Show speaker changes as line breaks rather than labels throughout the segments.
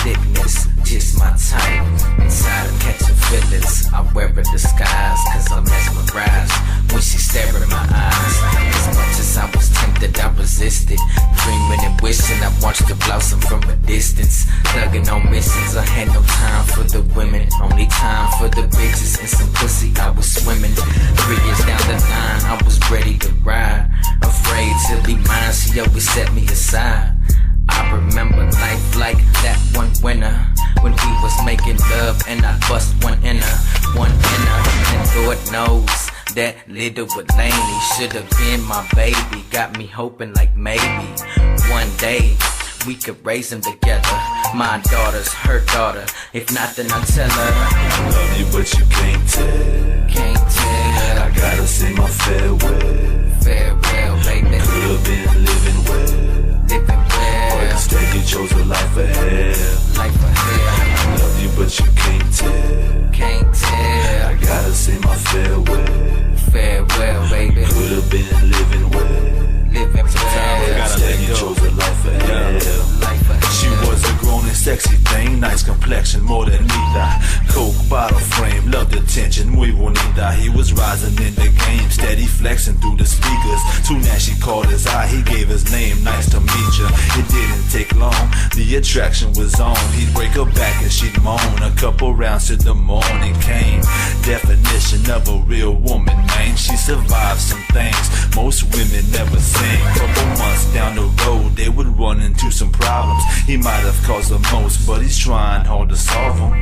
thickness, just my type. Inside of catching feelings, I wear a disguise, cause I'm mesmerized when she stare in my eyes. As much as I was tempted, I resisted, dreaming and wishing I watched her blossom from a distance. Thugging on missions, I had no time for the women, only time for the bitches and some pussy I was swimming. 3 years down the line, I was ready to ride, afraid to be mine, she always set me aside. I remember life like that one winter, when we was making love and I bust one in her. And Lord knows that little but Laney should've been my baby. Got me hoping like maybe one day we could raise them together. My daughter's her daughter, if not then I tell her
I love you but you can't tell.
Can't tell.
I gotta say my farewell.
Farewell, baby.
Could've been living well,
living well,
but instead you chose a life of hell.
Life of hell.
I love you but you can't tell.
Can't tell.
I gotta say my farewell.
Farewell, baby.
Could've been living well,
Living well,
instead you chose a life of hell.
Life of hell.
She was a grown and sexy thing, nice complexion, more than neither. Coke bottle frame, loved attention, muy bonita. He was rising in the game, steady flexing through the speakers. Soon as she caught his eye, he gave his name, nice to meet ya. It didn't take long, the attraction was on. He'd break her back and she'd moan. A couple rounds till the morning came. Definition of a real woman, man. She survived some things most women never seen. Couple months down the road, they would run into some problems. He might have caused the most, but he's trying hard to solve them.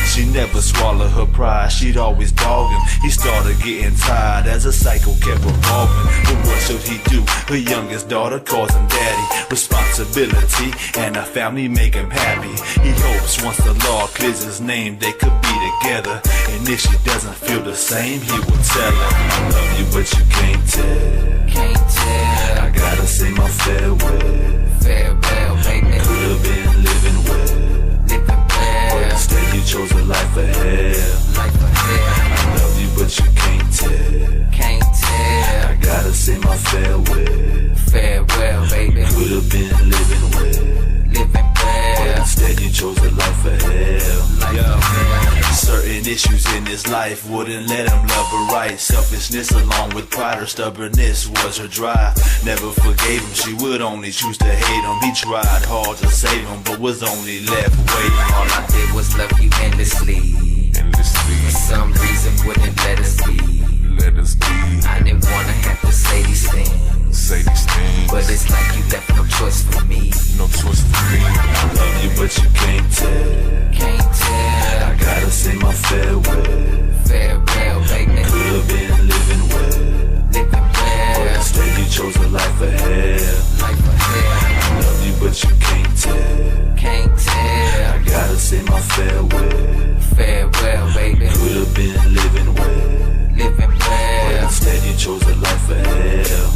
She never swallowed her pride, she'd always dog him. He started getting tired as a cycle kept revolving. But what should he do? Her youngest daughter calls him daddy. Responsibility and a family make him happy. He hopes once the law clears his name, they could be together. And if she doesn't feel the same, he will tell her I love you but you can't tell.
Can't tell.
I gotta say my farewell.
Farewell, baby.
Could've been living well,
Living well,
but instead you chose a life of hell.
Life of hell.
I love you but you can't tell.
Can't tell.
I gotta say my farewell.
Farewell, baby.
Could've been living well,
Living
but
well,
instead you chose a life of hell.
Life of hell.
Certain issues in his life wouldn't let him love her right. Selfishness along with pride or stubbornness was her drive. Never forgave him, she would only choose to hate him. He tried hard to save him, but was only left waiting.
All I did was love you endlessly. For some reason wouldn't let us be. I didn't wanna have to say these things, but it's like you left no choice for me.
I love you but you can't tell.
Can't tell.
I gotta say my farewell.
Farewell, baby.
Could've been living well,
Living
but
well,
instead you chose a life of hell.
Life of hell.
I love you but you can't tell.
Can't tell.
I gotta say my farewell.
Farewell, baby.
Could've been living well,
Living
but
well,
instead you chose a life of hell.